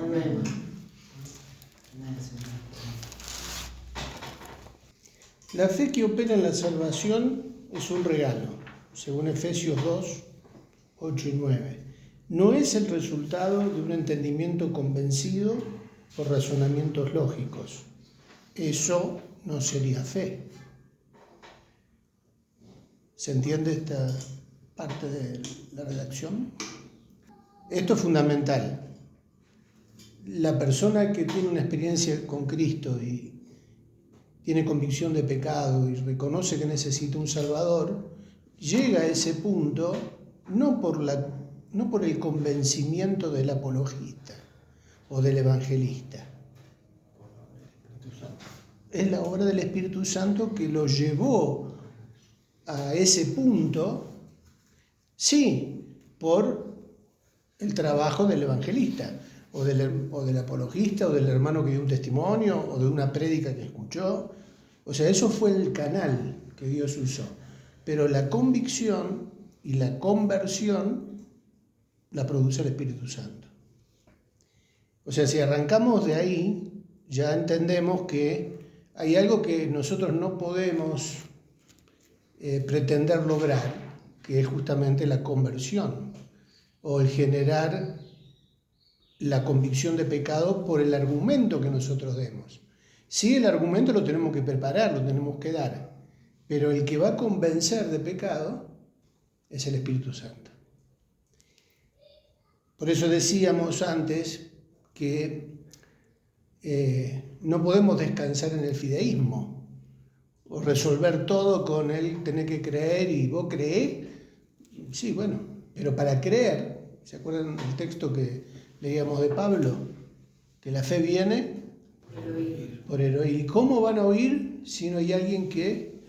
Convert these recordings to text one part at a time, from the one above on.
Amén. La fe que opera en la salvación es un regalo, según Efesios 2, 8 y 9. No es el resultado de un entendimiento convencido por razonamientos lógicos. Eso no sería fe. ¿Se entiende esta parte de la redacción? Esto es fundamental. La persona que tiene una experiencia con Cristo y tiene convicción de pecado y reconoce que necesita un Salvador, llega a ese punto no por el convencimiento del apologista o del evangelista. Es la obra del Espíritu Santo que lo llevó a ese punto, sí, por el trabajo del evangelista, o del apologista, o del hermano que dio un testimonio, o de una prédica que escuchó. O sea, eso fue el canal que Dios usó. Pero la convicción y la conversión la produce el Espíritu Santo. O sea, si arrancamos de ahí, ya entendemos que hay algo que nosotros no podemos pretender lograr, que es justamente la conversión, o el generar la convicción de pecado por el argumento que nosotros demos. Sí, el argumento lo tenemos que preparar, lo tenemos que dar, pero el que va a convencer de pecado es el Espíritu Santo. Por eso decíamos antes que no podemos descansar en el fideísmo o resolver todo con el tener que creer y vos creés. Sí, bueno, pero para creer, ¿se acuerdan del texto que leíamos de Pablo? Que la fe viene por el oír. ¿Y cómo van a oír si no hay alguien que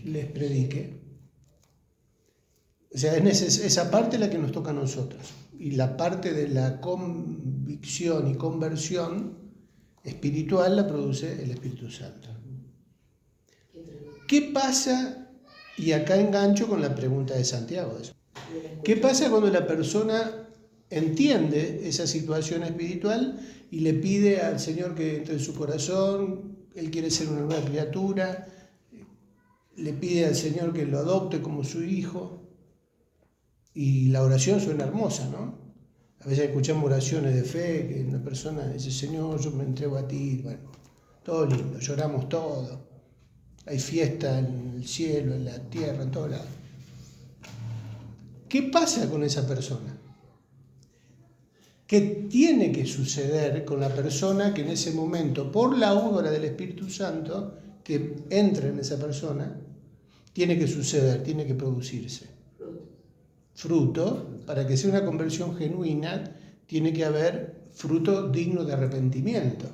les predique? O sea, es esa parte la que nos toca a nosotros. Y la parte de la convicción y conversión espiritual la produce el Espíritu Santo. ¿Qué pasa? Y acá engancho con la pregunta de Santiago. ¿Qué pasa cuando la persona entiende esa situación espiritual y le pide al Señor que entre en su corazón? Él quiere ser una nueva criatura, le pide al Señor que lo adopte como su hijo, y la oración suena hermosa, ¿no? A veces escuchamos oraciones de fe, que una persona dice: Señor, yo me entrego a ti. Bueno, todo lindo, lloramos todo, hay fiesta en el cielo, en la tierra, en todos lados. ¿Qué pasa con esa persona? ¿Qué tiene que suceder con la persona que en ese momento, por la obra del Espíritu Santo que entra en esa persona, tiene que suceder, tiene que producirse? Fruto. Para que sea una conversión genuina, tiene que haber fruto digno de arrepentimiento.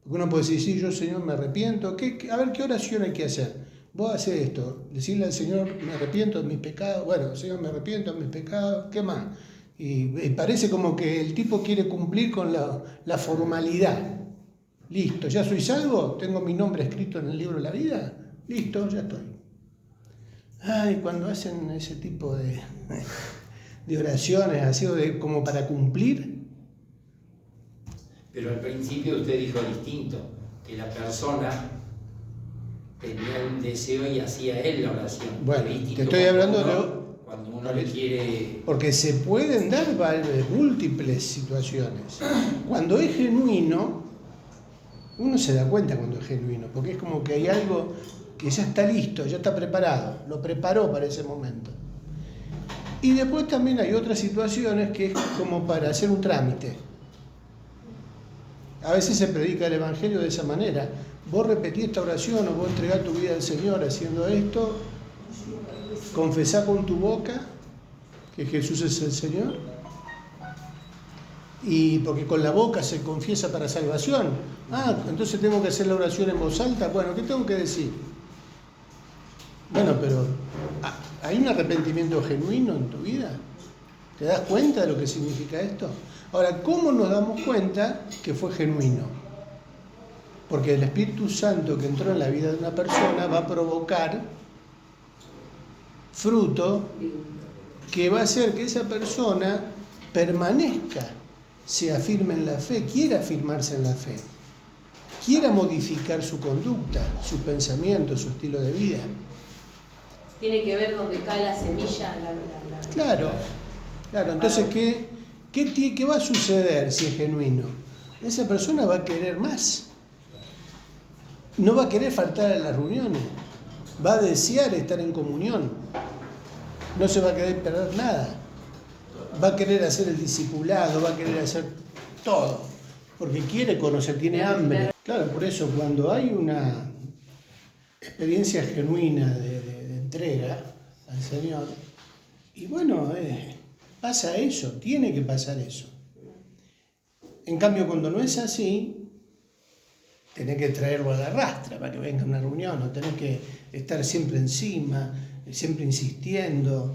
Porque uno puede decir: sí, yo, Señor, me arrepiento. A ver, ¿qué oración hay que hacer? Vos haces esto, decirle al Señor: me arrepiento de mis pecados. Bueno, Señor, me arrepiento de mis pecados. ¿Qué más? Y parece como que el tipo quiere cumplir con la formalidad. Listo, ya soy salvo, tengo mi nombre escrito en el libro de la vida. Listo, ya estoy. Ay, cuando hacen ese tipo de oraciones, así como para cumplir. Pero al principio usted dijo distinto, que la persona tenía un deseo y hacía él la oración. Bueno, te estoy hablando cuando uno le quiere... Porque se pueden dar múltiples situaciones. Cuando es genuino, uno se da cuenta cuando es genuino, porque es como que hay algo que ya está listo, ya está preparado, lo preparó para ese momento. Y después también hay otras situaciones que es como para hacer un trámite. A veces se predica el Evangelio de esa manera: vos repetís esta oración, o vos entregás tu vida al Señor haciendo esto, confesá con tu boca que Jesús es el Señor, y porque con la boca se confiesa para salvación. Entonces tengo que hacer la oración en voz alta. Bueno, ¿qué tengo que decir? Bueno, pero ¿hay un arrepentimiento genuino en tu vida? ¿Te das cuenta de lo que significa esto? Ahora, ¿cómo nos damos cuenta que fue genuino? Porque el Espíritu Santo que entró en la vida de una persona va a provocar fruto que va a hacer que esa persona permanezca se afirme en la fe, quiera afirmarse en la fe, quiera modificar su conducta, sus pensamientos, su estilo de vida. Tiene que ver donde cae la semilla. Claro. Entonces, ¿qué va a suceder si es genuino? Esa persona va a querer más. No va a querer faltar a las reuniones. Va a desear estar en comunión. No se va a querer perder nada. Va a querer hacer el discipulado, va a querer hacer todo. Porque quiere conocer, tiene hambre. Claro, por eso cuando hay una experiencia genuina de entrega al Señor, y bueno, pasa eso, tiene que pasar eso. En cambio, cuando no es así, tenés que traerlo a la rastra para que venga a una reunión, o tenés que estar siempre encima, siempre insistiendo,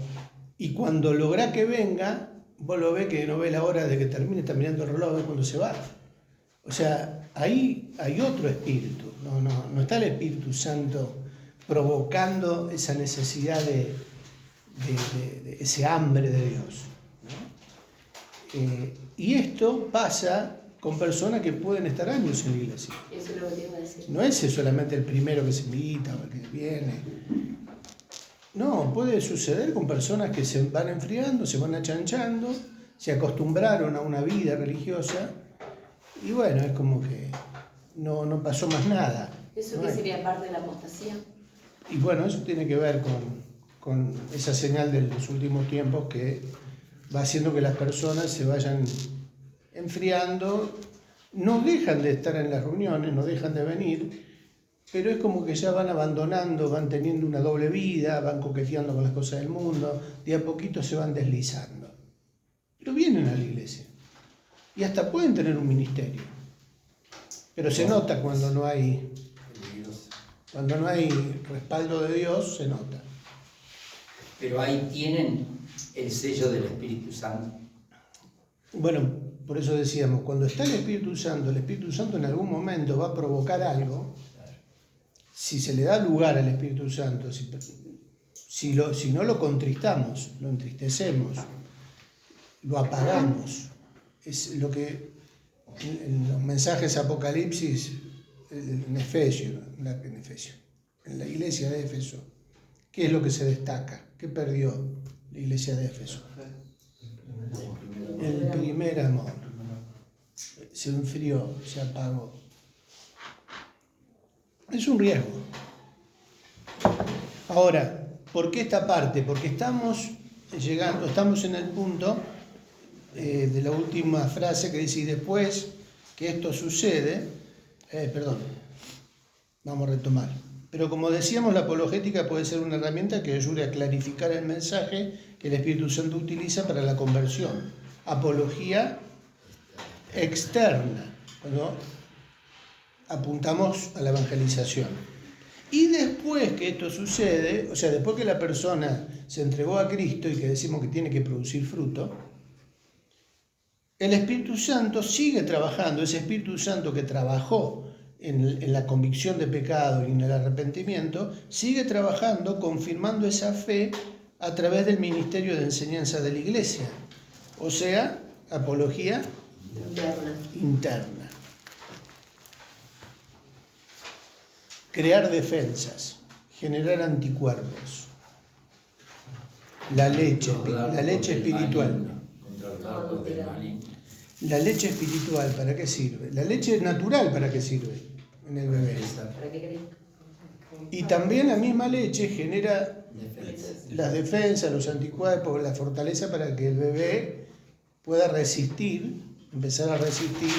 y cuando lográ que venga, vos lo ves que no ve la hora de que termine, está mirando el reloj, a ver cuándo se va. O sea, ahí hay otro espíritu, no está el Espíritu Santo provocando esa necesidad de ese hambre de Dios, ¿no? Y esto pasa con personas que pueden estar años en la iglesia. Eso es lo que te iba a decir. No es solamente el primero que se invita o el que viene. No, puede suceder con personas que se van enfriando, se van achanchando, se acostumbraron a una vida religiosa y bueno, es como que no pasó más nada. ¿Eso qué sería parte de la apostasía? Y bueno, eso tiene que ver con esa señal de los últimos tiempos que va haciendo que las personas se vayan enfriando, no dejan de estar en las reuniones, no dejan de venir, pero es como que ya van abandonando, van teniendo una doble vida, van coqueteando con las cosas del mundo, de a poquito se van deslizando. Pero vienen a la iglesia y hasta pueden tener un ministerio, pero se nota cuando no hay respaldo de Dios, se nota. Pero ahí tienen el sello del Espíritu Santo. Bueno, por eso decíamos, cuando está el Espíritu Santo en algún momento va a provocar algo. Si se le da lugar al Espíritu Santo, si no lo contristamos, lo entristecemos, lo apagamos, es lo que en los mensajes Apocalipsis, en Efesio, en la iglesia de Éfeso, ¿qué es lo que se destaca? ¿Qué perdió la iglesia de Éfeso? El primer amor. Se enfrió, se apagó. Es un riesgo. Ahora, ¿por qué esta parte? Porque estamos en el punto de la última frase que dice, y después que esto sucede, vamos a retomar. Pero como decíamos, la apologética puede ser una herramienta que ayude a clarificar el mensaje que el Espíritu Santo utiliza para la conversión. Apología externa, cuando apuntamos a la evangelización. Y después que esto sucede, o sea, después que la persona se entregó a Cristo y que decimos que tiene que producir fruto, el Espíritu Santo sigue trabajando, ese Espíritu Santo que trabajó en la convicción de pecado y en el arrepentimiento, sigue trabajando, confirmando esa fe a través del ministerio de enseñanza de la iglesia, o sea, apología interna. Crear defensas, generar anticuerpos, la leche espiritual. La leche espiritual, ¿para qué sirve? La leche natural, ¿para qué sirve en el bebé? ¿Para qué creen? Y también la misma leche genera las defensas, los anticuerpos, la fortaleza para que el bebé pueda resistir, empezar a resistir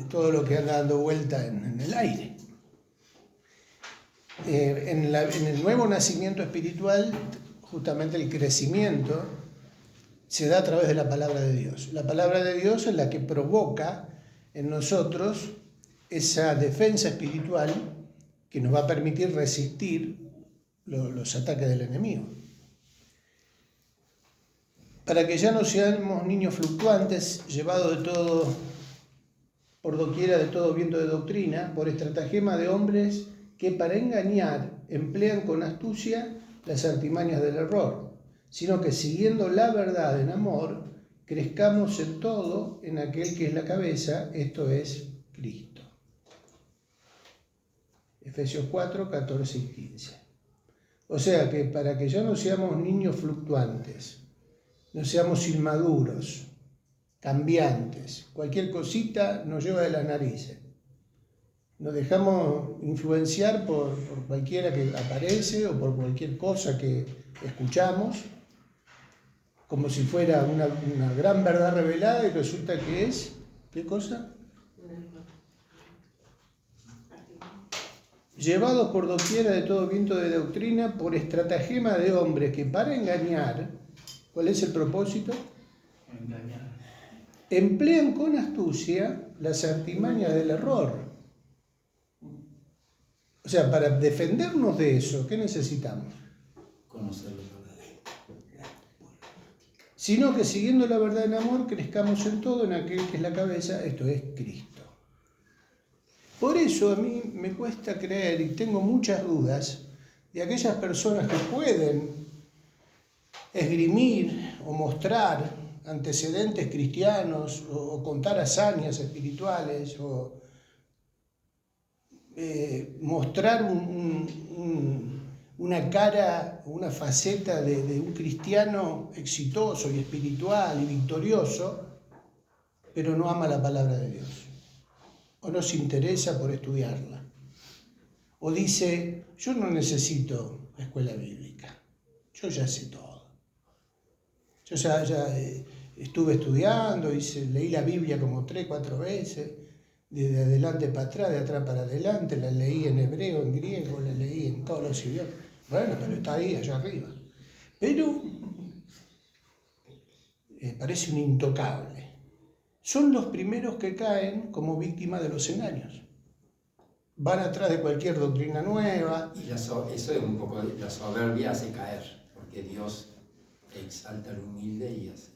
todo lo que anda dando vuelta en el aire. En el nuevo nacimiento espiritual, justamente el crecimiento se da a través de la palabra de Dios. La palabra de Dios es la que provoca en nosotros esa defensa espiritual que nos va a permitir resistir los ataques del enemigo. Para que ya no seamos niños fluctuantes, llevados de todo, por doquiera de todo viento de doctrina, por estratagema de hombres que para engañar emplean con astucia las artimañas del error, sino que siguiendo la verdad en amor, crezcamos en todo en aquel que es la cabeza, esto es Cristo. Efesios 4, 14 y 15. O sea que para que ya no seamos niños fluctuantes, no seamos inmaduros, cambiantes, cualquier cosita nos lleva de las narices. Nos dejamos influenciar por cualquiera que aparece o por cualquier cosa que escuchamos, como si fuera una gran verdad revelada y resulta que es, ¿qué cosa? Llevados por doquiera de todo viento de doctrina, por estratagema de hombres que para engañar, ¿cuál es el propósito? Engañar. Emplean con astucia las artimañas del error. O sea, para defendernos de eso, ¿qué necesitamos? Conocer la verdad. Sino que siguiendo la verdad en amor, crezcamos en todo en aquel que es la cabeza, esto es Cristo. Por eso a mí me cuesta creer y tengo muchas dudas de aquellas personas que pueden esgrimir o mostrar antecedentes cristianos o contar hazañas espirituales o mostrar una cara, una faceta de un cristiano exitoso y espiritual y victorioso, pero no ama la palabra de Dios, o no se interesa por estudiarla, o dice, yo no necesito escuela bíblica, yo ya sé todo, yo ya estuve estudiando, leí la Biblia como 3, 4 veces, de adelante para atrás, de atrás para adelante, la leí en hebreo, en griego, la leí en todos los idiomas. Bueno, pero está ahí, allá arriba. Pero parece un intocable. Son los primeros que caen como víctimas de los engaños. Van atrás de cualquier doctrina nueva. Y eso es un poco, la soberbia hace caer, porque Dios exalta al humilde y hace...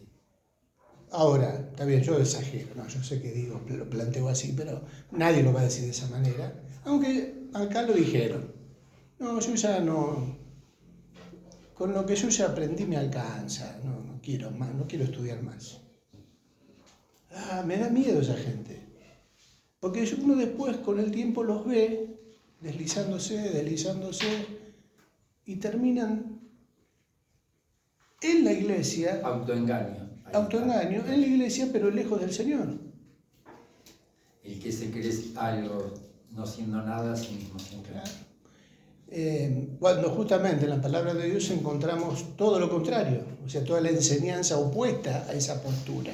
Ahora, está bien, yo exagero, no, yo sé que digo, lo planteo así, pero nadie lo va a decir de esa manera, aunque acá lo dijeron. No, yo ya no, con lo que yo ya aprendí me alcanza, no quiero más, no quiero estudiar más. Me da miedo esa gente, porque uno después con el tiempo los ve deslizándose, y terminan en la iglesia, autoengaño en la iglesia, pero lejos del Señor. El que se cree algo no siendo nada, sí mismo siempre. Cuando justamente en la palabra de Dios encontramos todo lo contrario, o sea, toda la enseñanza opuesta a esa postura,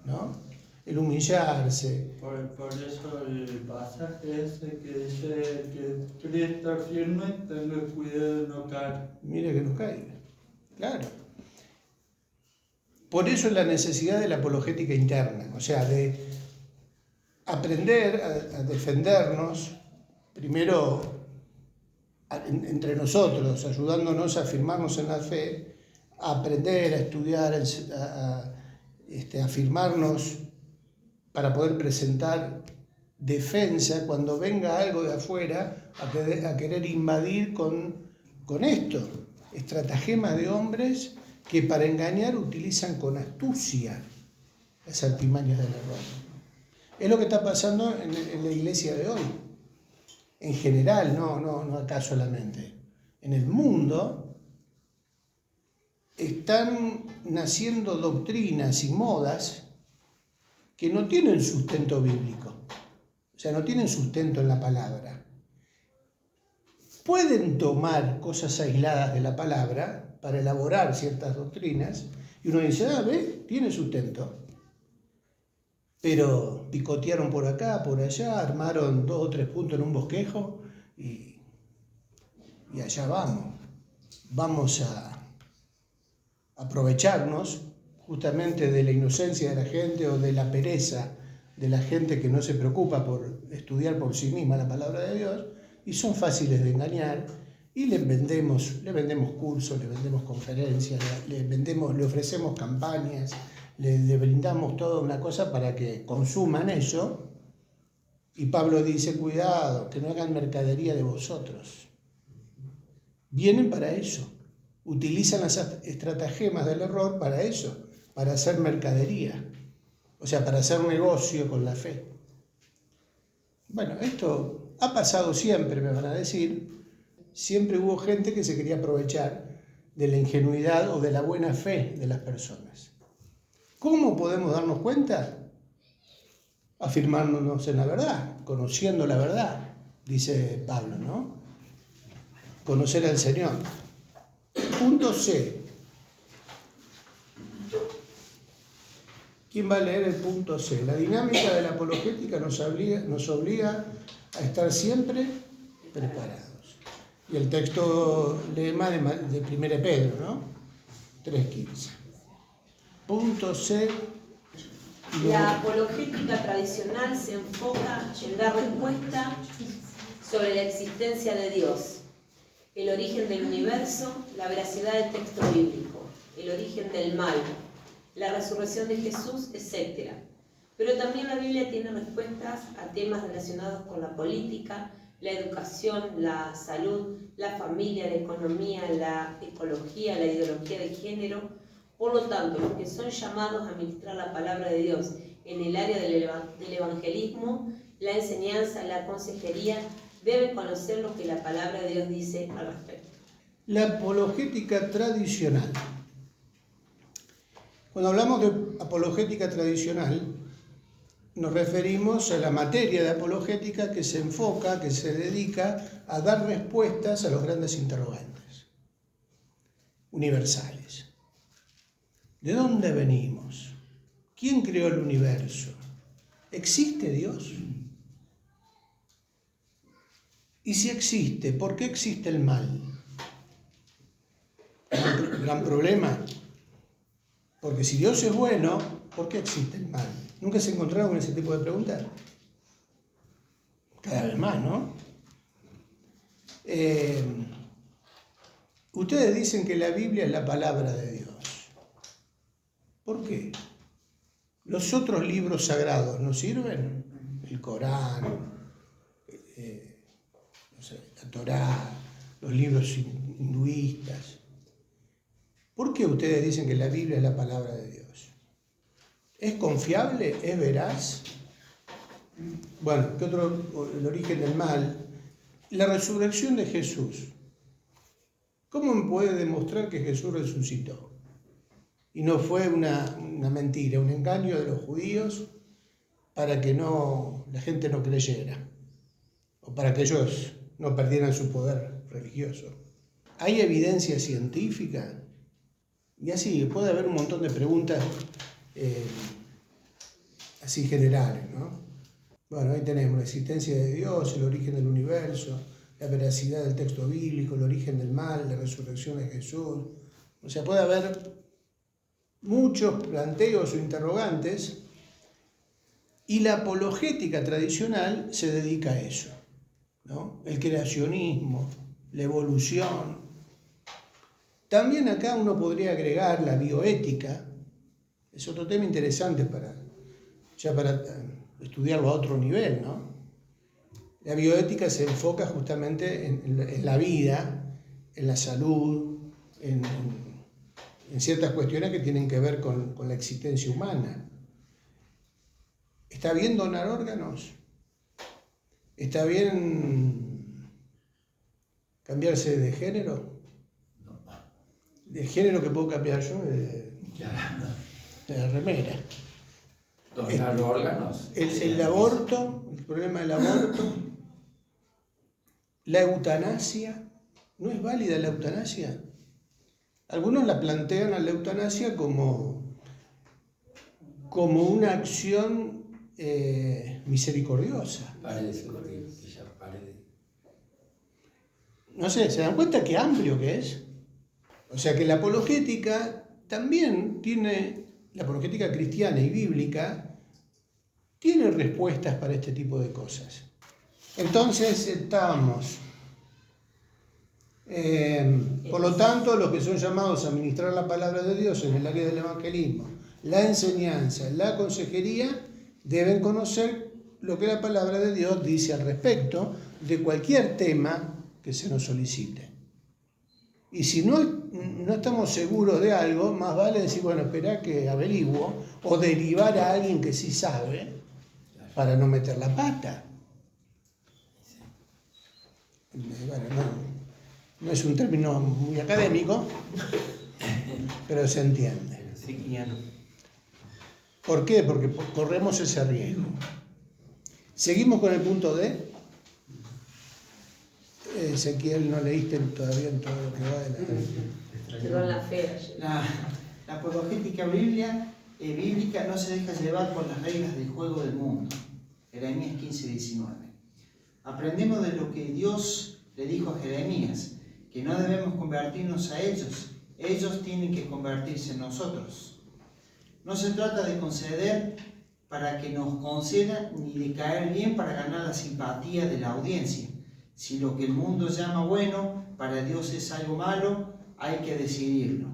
¿no? El humillarse. Por eso el pasaje ese que dice que Cristo firme, tenga cuidado de no caer. Mire que no caiga, claro. Por eso es la necesidad de la apologética interna, o sea, de aprender a defendernos, primero entre nosotros, ayudándonos a afirmarnos en la fe, a aprender, a estudiar, a afirmarnos para poder presentar defensa cuando venga algo de afuera a querer invadir con esto, estratagemas de hombres que para engañar utilizan con astucia las artimañas del error. Es lo que está pasando en la iglesia de hoy. En general, no acá solamente. En el mundo están naciendo doctrinas y modas que no tienen sustento bíblico. O sea, no tienen sustento en la palabra. Pueden tomar cosas aisladas de la palabra para elaborar ciertas doctrinas, y uno dice, ¿ve? Tiene sustento. Pero picotearon por acá, por allá, armaron 2 o 3 puntos en un bosquejo, y allá vamos. Vamos a aprovecharnos justamente de la inocencia de la gente o de la pereza de la gente que no se preocupa por estudiar por sí misma la palabra de Dios, y son fáciles de engañar, y le vendemos cursos, le vendemos conferencias, le ofrecemos campañas, le brindamos toda una cosa para que consuman eso. Y Pablo dice, cuidado, que no hagan mercadería de vosotros. Vienen para eso, utilizan las estratagemas del error para eso, para hacer mercadería, o sea, para hacer negocio con la fe. Bueno, esto ha pasado siempre, me van a decir. Siempre hubo gente que se quería aprovechar de la ingenuidad o de la buena fe de las personas. ¿Cómo podemos darnos cuenta? Afirmándonos en la verdad, conociendo la verdad, dice Pablo, ¿no? Conocer al Señor. Punto C. ¿Quién va a leer el punto C? La dinámica de la apologética nos obliga a estar siempre preparados. Y el texto lema de 1 Pedro, ¿no? 3:15. Punto C. La apologética tradicional se enfoca en dar respuesta sobre la existencia de Dios, el origen del universo, la veracidad del texto bíblico, el origen del mal, la resurrección de Jesús, etc. Pero también la Biblia tiene respuestas a temas relacionados con la política, la educación, la salud, la familia, la economía, la ecología, la ideología de género. Por lo tanto, los que son llamados a ministrar la palabra de Dios en el área del evangelismo, la enseñanza, la consejería, deben conocer lo que la palabra de Dios dice al respecto. La apologética tradicional. Cuando hablamos de apologética tradicional, nos referimos a la materia de apologética que se enfoca, que se dedica a dar respuestas a los grandes interrogantes universales. ¿De dónde venimos? ¿Quién creó el universo? ¿Existe Dios? Y si existe, ¿por qué existe el mal? Gran problema. Porque si Dios es bueno, ¿por qué existe el mal? ¿Nunca se encontraron con ese tipo de preguntas? Cada vez más, ¿no? Ustedes dicen que la Biblia es la palabra de Dios. ¿Por qué? ¿Los otros libros sagrados no sirven? El Corán, no sé, la Torá, los libros hinduistas. ¿Por qué ustedes dicen que la Biblia es la palabra de Dios? ¿Es confiable? ¿Es veraz? Bueno, ¿qué otro? El origen del mal. La resurrección de Jesús. ¿Cómo me puede demostrar que Jesús resucitó? Y no fue una mentira, un engaño de los judíos para que la gente no creyera, o para que ellos no perdieran su poder religioso. ¿Hay evidencia científica? Y así, puede haber un montón de preguntas así generales, ¿no? Bueno, ahí tenemos la existencia de Dios, el origen del universo, la veracidad del texto bíblico, el origen del mal, la resurrección de Jesús. O sea, puede haber muchos planteos o interrogantes, y la apologética tradicional se dedica a eso, ¿no? El creacionismo, la evolución. También acá uno podría agregar la bioética, es otro tema interesante para estudiarlo a otro nivel, ¿no? La bioética se enfoca justamente en la vida, en la salud, en ciertas cuestiones que tienen que ver con la existencia humana. ¿Está bien donar órganos? ¿Está bien cambiarse de género? ¿De género que puedo cambiar yo? De la remera. ¿Donar órganos? El aborto, el problema del aborto, la eutanasia. ¿No es válida la eutanasia? Algunos la plantean a la eutanasia como una acción misericordiosa. Pare de ser horrible, que ya pare de... No sé, ¿se dan cuenta qué amplio que es? O sea que la apologética también tiene, la apologética cristiana y bíblica, tiene respuestas para este tipo de cosas. Entonces estamos... por lo tanto, los que son llamados a ministrar la palabra de Dios en el área del evangelismo, la enseñanza, la consejería, deben conocer lo que la palabra de Dios dice al respecto de cualquier tema que se nos solicite. Y si no estamos seguros de algo, más vale decir, bueno, espera que averiguo, o derivar a alguien que sí sabe para no meter la pata. Bueno, no es un término muy académico, pero se entiende. ¿Por qué? Porque corremos ese riesgo. Seguimos con el punto D. Ezequiel, no leíste todavía en todo lo que va de la... Perdón, la fe. La apologética bíblica no se deja llevar por las reglas del juego del mundo. Jeremías 15:19. Aprendemos de lo que Dios le dijo a Jeremías, que no debemos convertirnos a ellos. Ellos tienen que convertirse en nosotros. No se trata de conceder para que nos concedan ni de caer bien para ganar la simpatía de la audiencia. Si lo que el mundo llama bueno para Dios es algo malo, hay que decidirlo.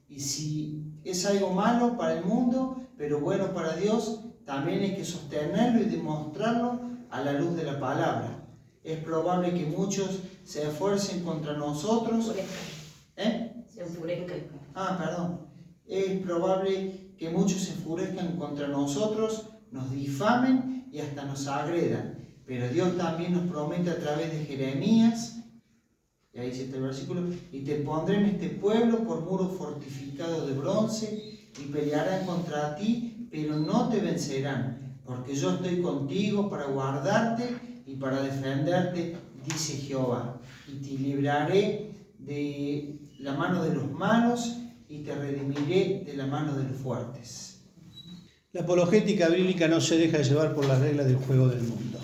Y si es algo malo para el mundo, pero bueno para Dios, también hay que sostenerlo y demostrarlo a la luz de la palabra. Es probable que muchos se esfuercen contra nosotros. Se enfurezcan. Perdón. Es probable que muchos se enfurezcan contra nosotros, nos difamen y hasta nos agredan. Pero Dios también nos promete a través de Jeremías, y ahí dice este versículo, y te pondré en este pueblo por muro fortificado de bronce, y pelearán contra ti, pero no te vencerán, porque yo estoy contigo para guardarte y para defenderte, dice Jehová. Y te libraré de la mano de los malos, y te redimiré de la mano de los fuertes. La apologética bíblica no se deja llevar por las reglas del juego del mundo.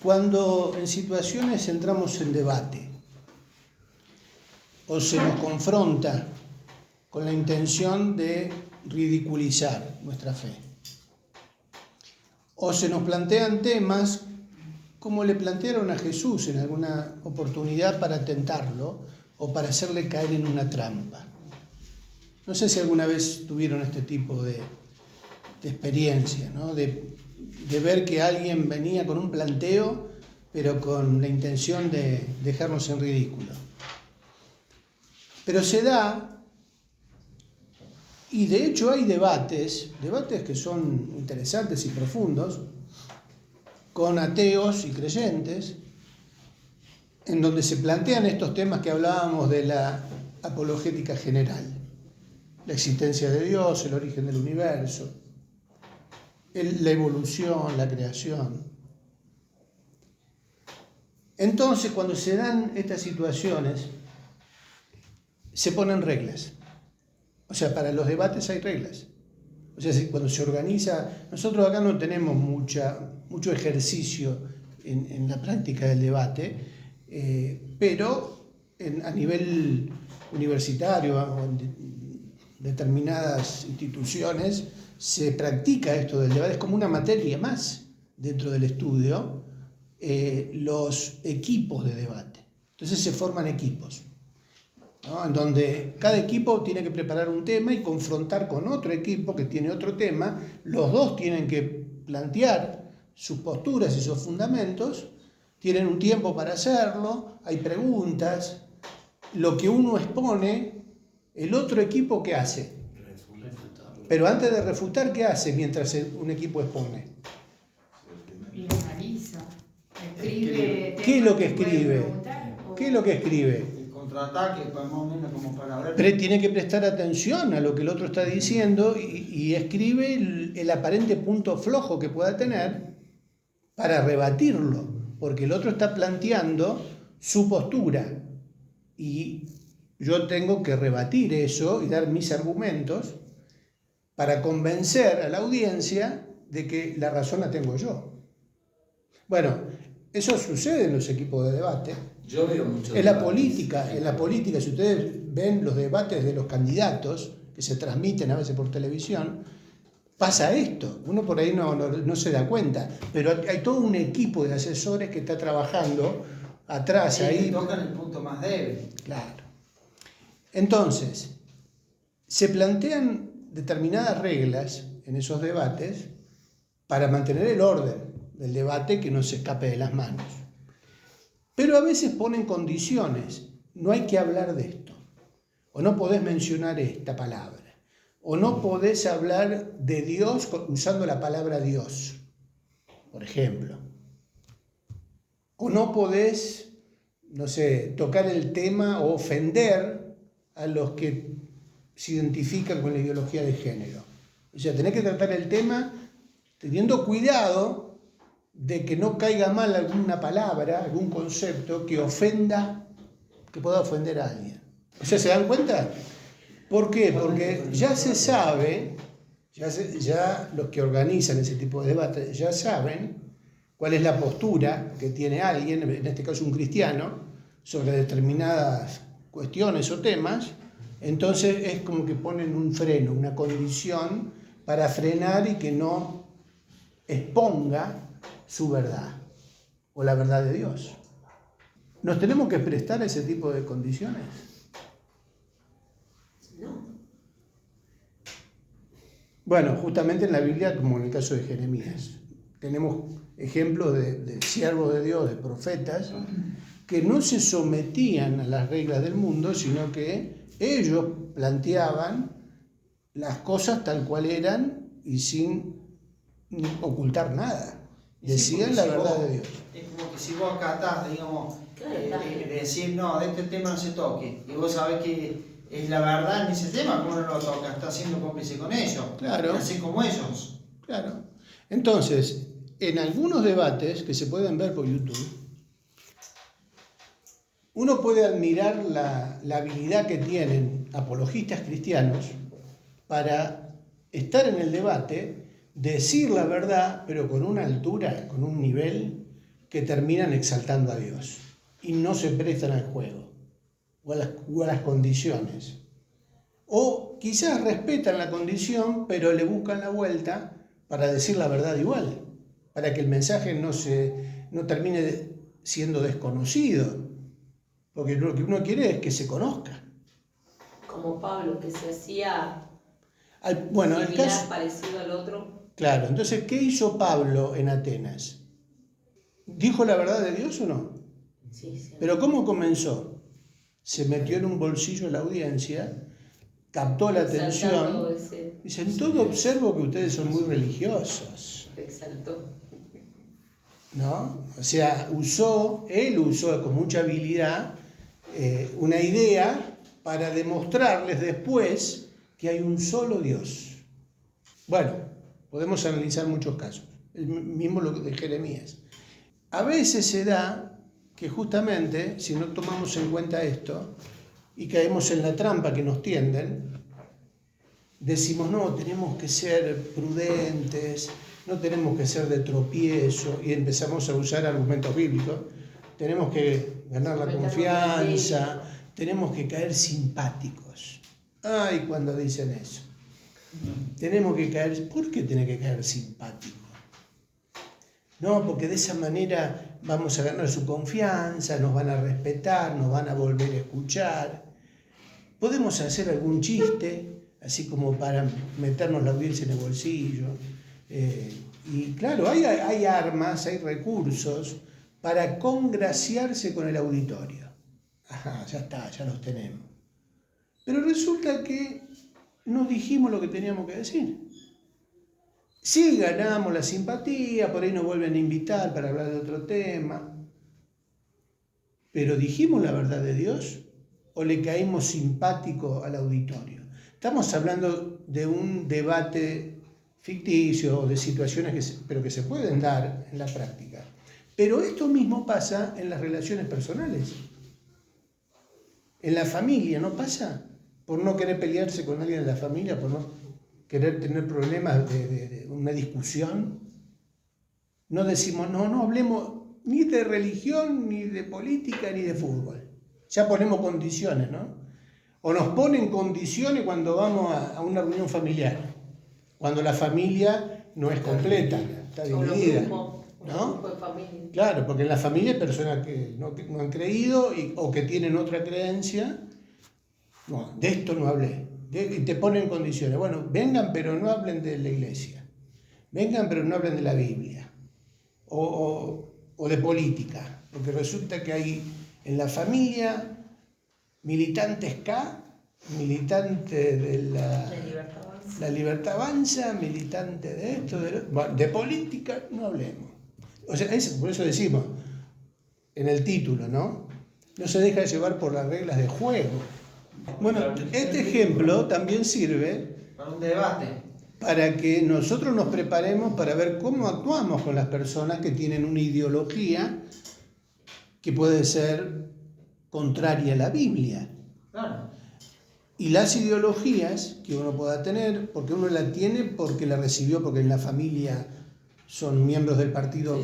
Cuando en situaciones entramos en debate o se nos confronta con la intención de ridiculizar nuestra fe, o se nos plantean temas como le plantearon a Jesús en alguna oportunidad para tentarlo o para hacerle caer en una trampa. No sé si alguna vez tuvieron este tipo de experiencia, ¿no? De ver que alguien venía con un planteo, pero con la intención de dejarnos en ridículo. Pero se da, y de hecho hay debates que son interesantes y profundos, con ateos y creyentes, en donde se plantean estos temas que hablábamos de la apologética general. La existencia de Dios, el origen del universo, la evolución, la creación. Entonces, cuando se dan estas situaciones, se ponen reglas. O sea, para los debates hay reglas. O sea, cuando se organiza, nosotros acá no tenemos mucho ejercicio en la práctica del debate, pero a nivel universitario o en determinadas instituciones se practica esto del debate, es como una materia más dentro del estudio, los equipos de debate. Entonces se forman equipos, ¿no? En donde cada equipo tiene que preparar un tema y confrontar con otro equipo que tiene otro tema. Los dos tienen que plantear sus posturas y sus fundamentos, tienen un tiempo para hacerlo, hay preguntas, lo que uno expone, el otro equipo ¿qué hace? Pero antes de refutar, ¿qué hace mientras un equipo expone? Y analiza, escribe. ¿Qué es lo que escribe? ¿Qué es lo que escribe? El contraataque, más o menos como para ver. Pero tiene que prestar atención a lo que el otro está diciendo y escribe el aparente punto flojo que pueda tener para rebatirlo, porque el otro está planteando su postura y yo tengo que rebatir eso y dar mis argumentos para convencer a la audiencia de que la razón la tengo yo. Bueno, eso sucede en los equipos de debate. Yo veo mucho. En la política, si ustedes ven los debates de los candidatos que se transmiten a veces por televisión, pasa esto. Uno por ahí no se da cuenta, pero hay todo un equipo de asesores que está trabajando atrás. Sí, ahí tocan el punto más débil. Claro. Entonces, se plantean determinadas reglas en esos debates para mantener el orden del debate, que no se escape de las manos. Pero a veces ponen condiciones no hay que hablar de esto, o no podés mencionar esta palabra, o no podés hablar de Dios usando la palabra Dios, por ejemplo, o no podés, no sé, tocar el tema o ofender a los que se identifican con la ideología de género. O sea, tenés que tratar el tema teniendo cuidado de que no caiga mal alguna palabra, algún concepto que ofenda, que pueda ofender a alguien. O sea, ¿se dan cuenta? ¿Por qué? Porque ya se sabe, ya los que organizan ese tipo de debates ya saben cuál es la postura que tiene alguien, en este caso un cristiano, sobre determinadas cuestiones o temas. Entonces es como que ponen un freno, una condición para frenar y que no exponga su verdad o la verdad de Dios. ¿Nos tenemos que prestar a ese tipo de condiciones? No. Bueno, justamente en la Biblia, como en el caso de Jeremías, tenemos ejemplos de siervos de Dios, de profetas, que no se sometían a las reglas del mundo, sino que ellos planteaban las cosas tal cual eran y sin ocultar nada. Decían la verdad de Dios. Es como que si vos acatás, digamos, Claro, decir, no, de este tema no se toque, y vos sabés que es la verdad en ese tema, ¿cómo no lo tocas? Estás siendo cómplice con ellos. Claro. Así como ellos. Claro. Entonces, en algunos debates que se pueden ver por YouTube, uno puede admirar la habilidad que tienen apologistas cristianos para estar en el debate, decir la verdad, pero con una altura, con un nivel que terminan exaltando a Dios y no se prestan al juego o a las condiciones. O quizás respetan la condición, pero le buscan la vuelta para decir la verdad igual, para que el mensaje no termine siendo desconocido. Porque lo que uno quiere es que se conozca. Como Pablo, que se hacía Bueno, el similar, caso, parecido al otro. claro, entonces, ¿qué hizo Pablo en Atenas? ¿Dijo la verdad de Dios o no? Sí, sí. Pero ¿cómo comenzó? Se metió en un bolsillo de la audiencia, captó la atención. Dice, en todo observo que ustedes son muy religiosos. Exaltó. ¿No? O sea, él usó con mucha habilidad una idea para demostrarles después que hay un solo Dios. Bueno, podemos analizar muchos casos, el mismo lo de Jeremías. A veces se da que justamente, si no tomamos en cuenta esto y caemos en la trampa que nos tienden, decimos, no, tenemos que ser prudentes, no tenemos que ser de tropiezo, y empezamos a usar argumentos bíblicos. Tenemos que ganar la confianza, tenemos que caer simpáticos. Ay, cuando dicen eso. Tenemos que caer, ¿por qué tiene que caer simpático? No, porque de esa manera vamos a ganar su confianza, nos van a respetar, nos van a volver a escuchar. Podemos hacer algún chiste, así como para meternos la audiencia en el bolsillo. Y claro, hay armas, hay recursos para congraciarse con el auditorio. Ajá, ya está, ya los tenemos. Pero resulta que no dijimos lo que teníamos que decir. Sí ganamos la simpatía, por ahí nos vuelven a invitar para hablar de otro tema. Pero ¿dijimos la verdad de Dios o le caímos simpático al auditorio? Estamos hablando de un debate ficticio o de situaciones pero que se pueden dar en la práctica. Pero esto mismo pasa en las relaciones personales. En la familia, ¿no pasa? Por no querer pelearse con alguien de la familia, por no querer tener problemas de una discusión. No decimos, no hablemos ni de religión, ni de política, ni de fútbol. Ya ponemos condiciones, ¿no? O nos ponen condiciones cuando vamos a una reunión familiar, cuando la familia no es completa, está dividida, ¿no? Grupo de familia. Claro, porque en la familia hay personas que no han creído o que tienen otra creencia. No, de esto no hablé. Y te ponen condiciones. Bueno, vengan pero no hablen de la iglesia. Vengan pero no hablen de la Biblia. O de política. Porque resulta que hay en la familia militantes K, militante de la Libertad Avanza, militante de esto, bueno, de política, no hablemos. O sea, por eso decimos en el título, ¿no? No se deja llevar por las reglas de juego. Bueno, este ejemplo también sirve Para un debate. para que nosotros nos preparemos para ver cómo actuamos con las personas que tienen una ideología que puede ser contraria a la Biblia. Claro. Y las ideologías que uno pueda tener, porque uno la tiene porque la recibió, porque en la familia son miembros del partido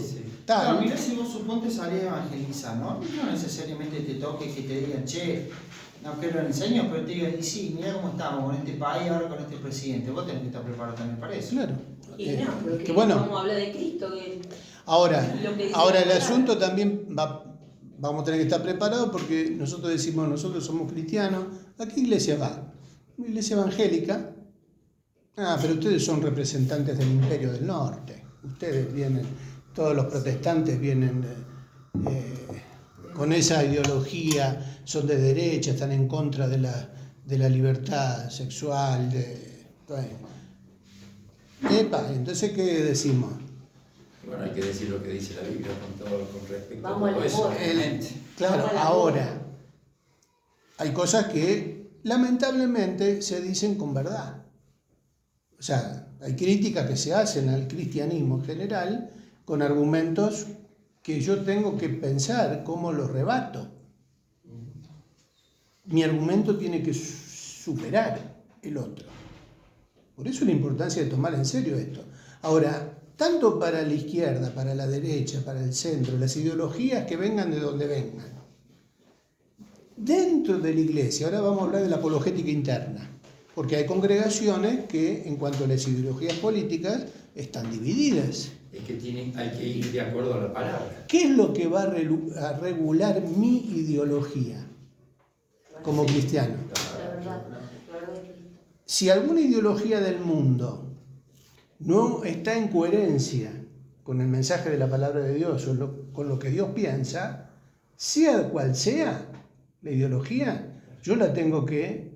tal. No, mirá, si vos suponte salís a evangelizar, ¿no? No necesariamente te toque que te digan, che, no quiero el enseño, pero te digan, y sí, mira cómo estamos con este país, ahora con este presidente. Vos tenés que estar preparado también para eso. Claro. Y no, porque que bueno, vamos a hablar de Cristo. ahora lo que dice el la palabra. asunto también vamos a tener que estar preparados porque nosotros decimos, nosotros somos cristianos. ¿A qué iglesia va? Una iglesia evangélica. Ah, pero ustedes son representantes del Imperio del Norte. Ustedes vienen, todos los protestantes vienen con esa ideología, son de derecha, están en contra de la libertad sexual. Entonces, ¿qué decimos? Bueno, hay que decir lo que dice la Biblia con respecto Vamos a todo al eso. amor. Obviamente. Claro, Vamos a la ahora, hay cosas que lamentablemente se dicen con verdad. O sea, hay críticas que se hacen al cristianismo en general con argumentos que yo tengo que pensar cómo los rebato. Mi argumento tiene que superar el otro. Por eso la importancia de tomar en serio esto. Ahora, tanto para la izquierda, para la derecha, para el centro, las ideologías que vengan de donde vengan. Dentro de la iglesia, ahora vamos a hablar de la apologética interna, porque hay congregaciones que, en cuanto a las ideologías políticas, están divididas. Es que hay que ir de acuerdo a la palabra. ¿Qué es lo que va a regular mi ideología como cristiano? La verdad es Cristo. Si alguna ideología del mundo no está en coherencia con el mensaje de la palabra de Dios o con lo que Dios piensa, sea cual sea la ideología, yo la tengo que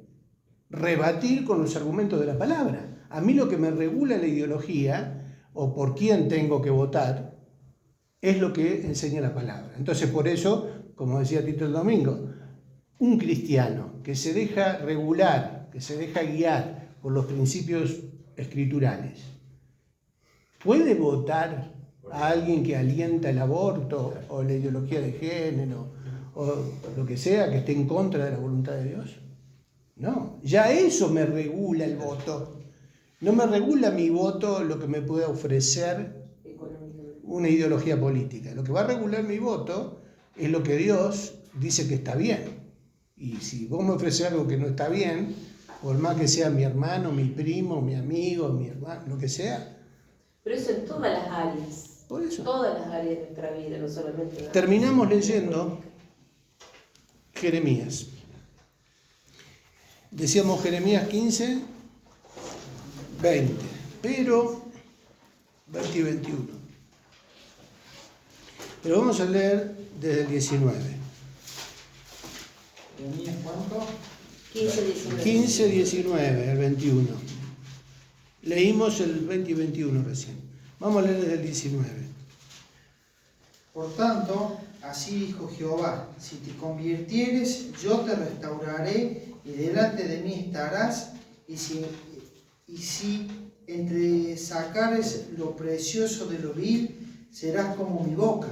rebatir con los argumentos de la palabra. A mí lo que me regula la ideología o por quién tengo que votar es lo que enseña la palabra. Entonces, por eso, como decía Tito el domingo, un cristiano que se deja regular, que se deja guiar por los principios escriturales, ¿puede votar a alguien que alienta el aborto o la ideología de género o lo que sea que esté en contra de la voluntad de Dios? No, ya eso me regula el voto. No me regula mi voto lo que me pueda ofrecer una ideología política. Lo que va a regular mi voto es lo que Dios dice que está bien. Y si vos me ofreces algo que no está bien, por más que sea mi hermano, mi primo, mi amigo, mi hermano, lo que sea. Pero eso en todas las áreas. Por eso. Todas las áreas de nuestra vida, no solamente la... Terminamos leyendo Jeremías. Decíamos Jeremías 15, 20, pero 20 y 21. Pero vamos a leer desde el 19. ¿Jeremías cuánto? 15, 19. 15, 19, el 21. Leímos el 20 y 21 recién. Vamos a leer desde el 19. Por tanto, así dijo Jehová, si te convirtieres, yo te restauraré y delante de mí estarás, y si entresacares lo precioso de lo vil, serás como mi boca.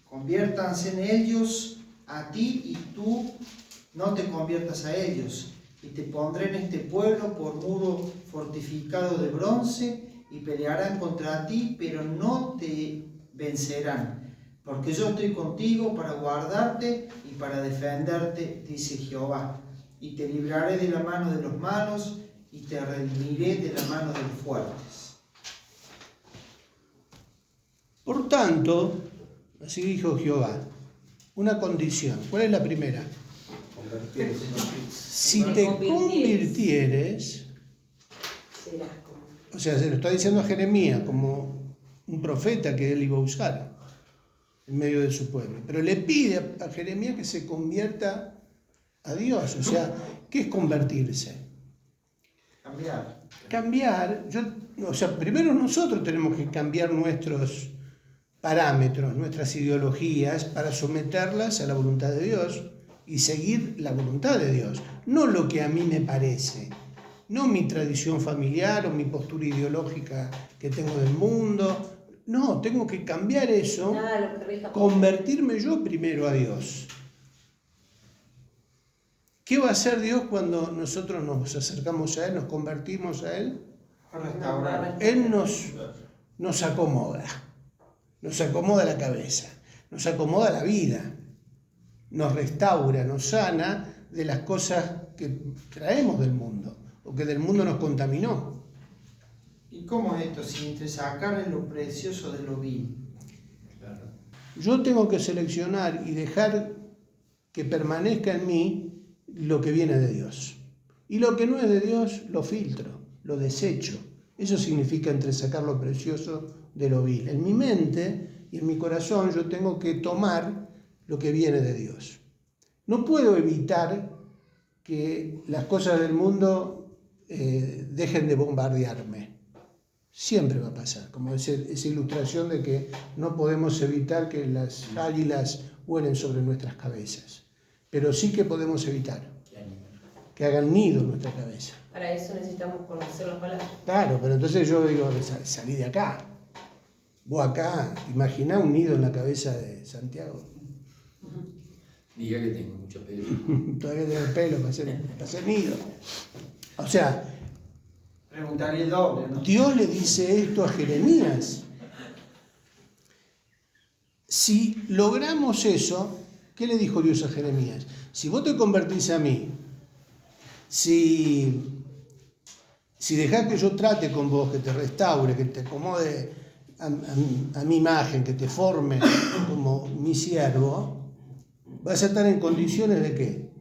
Conviértanse en ellos a ti y tú no te conviertas a ellos. Y te pondré en este pueblo por muro fortificado de bronce y pelearán contra ti, pero no te vencerán. Porque yo estoy contigo para guardarte y para defenderte, dice Jehová. Y te libraré de la mano de los malos y te redimiré de la mano de los fuertes. Por tanto, así dijo Jehová, una condición. ¿Cuál es la primera? Si te convirtieres, Serás como... o sea, se lo está diciendo a Jeremías como un profeta que él iba a usar en medio de su pueblo, pero le pide a Jeremías que se convierta a Dios. O sea, ¿qué es convertirse? Cambiar, primero nosotros tenemos que cambiar nuestros parámetros, nuestras ideologías para someterlas a la voluntad de Dios y seguir la voluntad de Dios, no lo que a mí me parece, no mi tradición familiar o mi postura ideológica que tengo del mundo. No, tengo que cambiar eso, convertirme yo primero a Dios. ¿Qué va a hacer Dios cuando nosotros nos acercamos a Él, nos convertimos a Él? Él nos acomoda la cabeza, nos acomoda la vida, nos restaura, nos sana de las cosas que traemos del mundo o que del mundo nos contaminó. ¿Y cómo es esto? Si entre sacar lo precioso de lo vil. Claro. Yo tengo que seleccionar y dejar que permanezca en mí lo que viene de Dios. Y lo que no es de Dios lo filtro, lo desecho. Eso significa entresacar lo precioso de lo vil. En mi mente y en mi corazón yo tengo que tomar lo que viene de Dios. No puedo evitar que las cosas del mundo dejen de bombardearme. Siempre va a pasar, como esa ilustración de que no podemos evitar que las águilas vuelen sobre nuestras cabezas. Pero sí que podemos evitar que hagan nido en nuestra cabeza. Para eso necesitamos conocer la palabra. Claro, pero entonces yo digo, salí de acá. Vos acá, imaginá un nido en la cabeza de Santiago. Diga que tengo mucho pelo. Todavía tengo el pelo para hacer nido. O sea, Preguntaría el doble, ¿no? Dios le dice esto a Jeremías. Si logramos eso, ¿qué le dijo Dios a Jeremías? Si vos te convertís a mí, si dejás que yo trate con vos, que te restaure, que te acomode a mi imagen, que te forme como mi siervo, vas a estar en condiciones de ¿qué?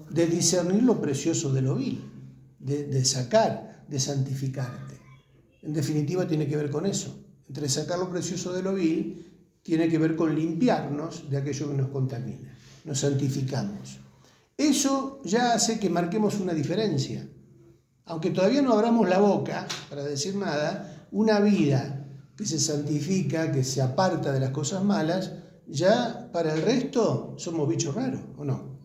De discernir lo precioso de lo vil, de sacar, de santificarte. En definitiva tiene que ver con eso. Entre sacar lo precioso de lo vil, tiene que ver con limpiarnos de aquello que nos contamina. Nos santificamos. Eso ya hace que marquemos una diferencia. Aunque todavía no abramos la boca para decir nada, una vida que se santifica, que se aparta de las cosas malas, ya para el resto somos bichos raros, ¿o no?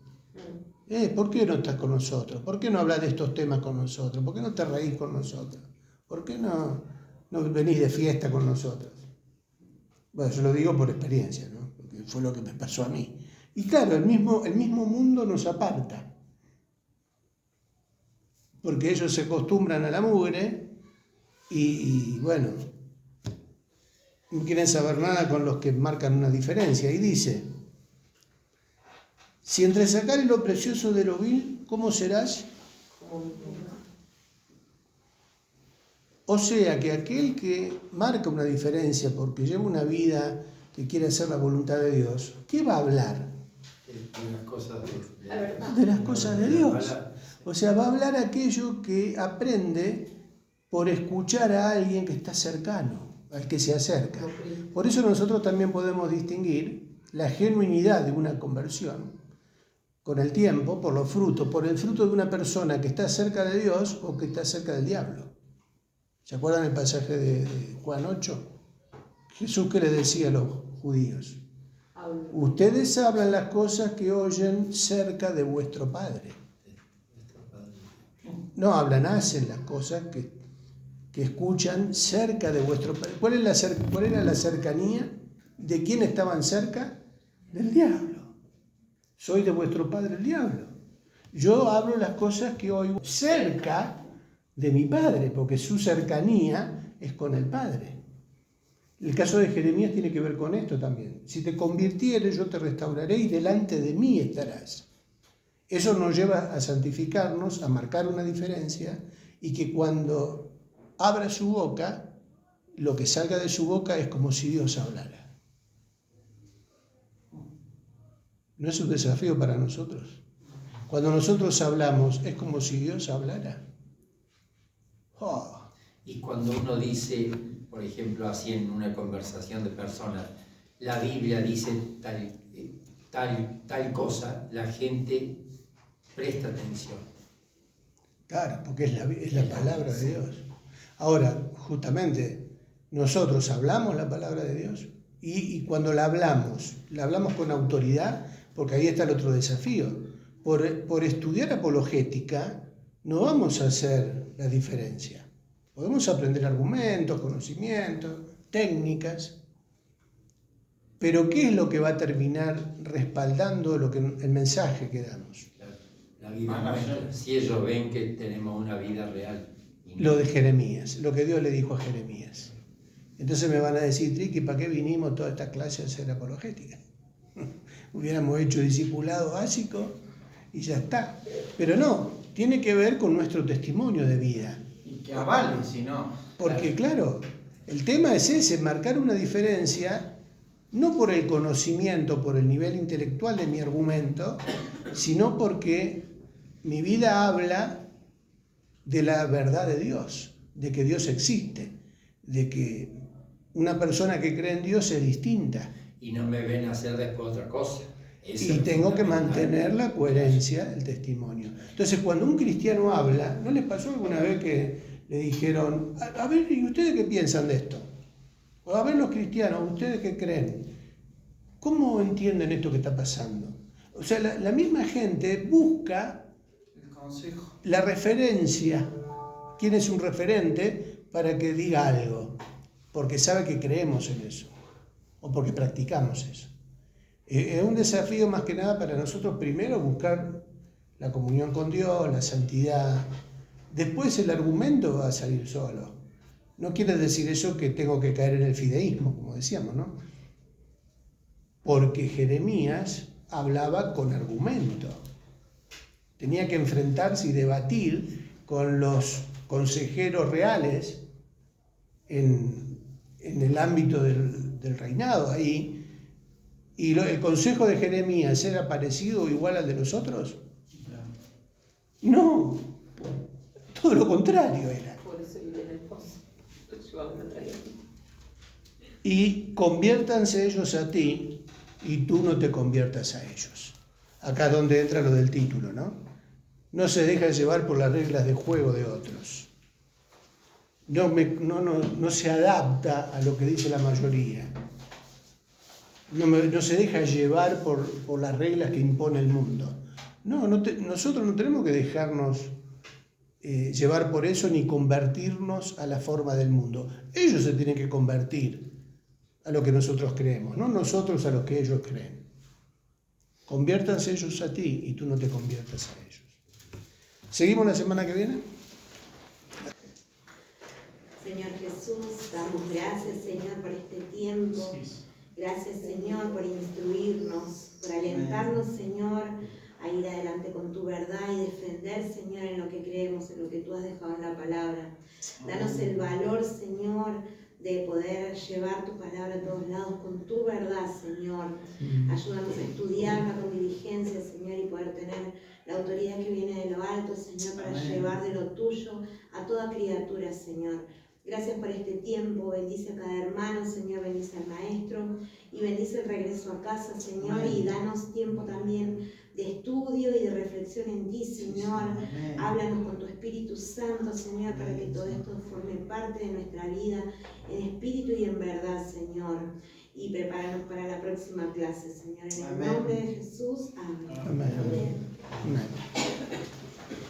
¿Por qué no estás con nosotros? ¿Por qué no hablas de estos temas con nosotros? ¿Por qué no te reís con nosotros? ¿Por qué no venís de fiesta con nosotros? Bueno, yo lo digo por experiencia, ¿no? Porque fue lo que me pasó a mí. Y claro, el mismo mundo nos aparta. Porque ellos se acostumbran a la mugre y bueno, no quieren saber nada con los que marcan una diferencia. Y dice, si entre sacar lo precioso de lo vil, ¿cómo serás? O sea que aquel que marca una diferencia porque lleva una vida que quiere hacer la voluntad de Dios, ¿qué va a hablar? De las cosas de las cosas de Dios. O sea, va a hablar aquello que aprende por escuchar a alguien que está cercano, al que se acerca. Por eso nosotros también podemos distinguir la genuinidad de una conversión con el tiempo, por los frutos, por el fruto de una persona que está cerca de Dios o que está cerca del diablo. ¿Se acuerdan el pasaje de Juan 8? Jesús, ¿qué le decía a los judíos? Ustedes hablan las cosas que oyen cerca de vuestro Padre. No hablan, hacen las cosas que escuchan cerca de vuestro Padre. ¿Cuál era la cercanía? ¿De quién estaban cerca? Del diablo. Soy de vuestro padre el diablo. Yo hablo las cosas que oigo cerca de mi Padre, porque su cercanía es con el Padre. El caso de Jeremías tiene que ver con esto también. Si te convirtieres, yo te restauraré y delante de mí estarás. Eso nos lleva a santificarnos, a marcar una diferencia y que cuando abra su boca, lo que salga de su boca es como si Dios hablara. ¿No es un desafío para nosotros? Cuando nosotros hablamos, es como si Dios hablara. Oh. Y cuando uno dice, por ejemplo, así en una conversación de personas, la Biblia dice tal cosa, la gente presta atención. Claro, porque es la palabra de Dios. Ahora, justamente, nosotros hablamos la palabra de Dios y cuando la hablamos con autoridad, porque ahí está el otro desafío. Por estudiar apologética no vamos a hacer la diferencia. Podemos aprender argumentos, conocimientos, técnicas, pero ¿qué es lo que va a terminar respaldando el mensaje que damos? La vida nuestra, si ellos ven que tenemos una vida real. Lo de Jeremías, lo que Dios le dijo a Jeremías. Entonces me van a decir, Triqui, ¿para qué vinimos toda esta clase a hacer apologética? Hubiéramos hecho discipulado básico y ya está. Pero no, tiene que ver con nuestro testimonio de vida. Y que avale, si no. Porque claro, el tema es ese, marcar una diferencia, no por el conocimiento, por el nivel intelectual de mi argumento, sino porque mi vida habla de la verdad de Dios, de que Dios existe, de que una persona que cree en Dios es distinta. Y no me ven hacer después otra cosa. Eso Y es tengo que fundamental. mantener la coherencia del testimonio. Entonces, cuando un cristiano habla, ¿no les pasó alguna vez que le dijeron, a ver, ¿y ustedes qué piensan de esto? O a ver los cristianos, ¿ustedes qué creen? ¿Cómo entienden esto que está pasando? O sea, la misma gente busca El consejo. la referencia. ¿Quién es un referente para que diga algo? Porque sabe que creemos en eso o porque practicamos eso. Es un desafío más que nada para nosotros, primero buscar la comunión con Dios, la santidad. Después el argumento va a salir solo. No quiere decir eso que tengo que caer en el fideísmo, como decíamos, ¿no? Porque Jeremías hablaba con argumento. Tenía que enfrentarse y debatir con los consejeros reales en el ámbito del reinado ahí. ¿Y el consejo de Jeremías era parecido o igual al de los otros? No, todo lo contrario era. Por eso vive en el pozo. Yo me traía. Y conviértanse ellos a ti y tú no te conviertas a ellos. Acá es donde entra lo del título, ¿no? No se deja llevar por las reglas de juego de otros. No se adapta a lo que dice la mayoría. No se deja llevar por las reglas que impone el mundo. Nosotros no tenemos que dejarnos llevar por eso ni convertirnos a la forma del mundo. Ellos se tienen que convertir a lo que nosotros creemos, no nosotros a lo que ellos creen. Conviértanse ellos a ti y tú no te conviertas a ellos. ¿Seguimos la semana que viene? Señor Jesús, damos gracias, Señor, por este tiempo. Gracias, Señor, por instruirnos, por alentarnos, Señor, a ir adelante con tu verdad y defender, Señor, en lo que creemos, en lo que tú has dejado en la palabra. Danos el valor, Señor, de poder llevar tu palabra a todos lados con tu verdad, Señor. Ayúdanos a estudiarla con diligencia, Señor, y poder tener la autoridad que viene de lo alto, Señor, para llevar de lo tuyo a toda criatura, Señor. Gracias por este tiempo, bendice a cada hermano, Señor, bendice al maestro y bendice el regreso a casa, Señor, y danos tiempo también de estudio y de reflexión en ti, Señor. Háblanos con tu Espíritu Santo, Señor, para que todo esto forme parte de nuestra vida en espíritu y en verdad, Señor. Y prepáranos para la próxima clase, Señor. En el nombre de Jesús, amén. Amén. Amén.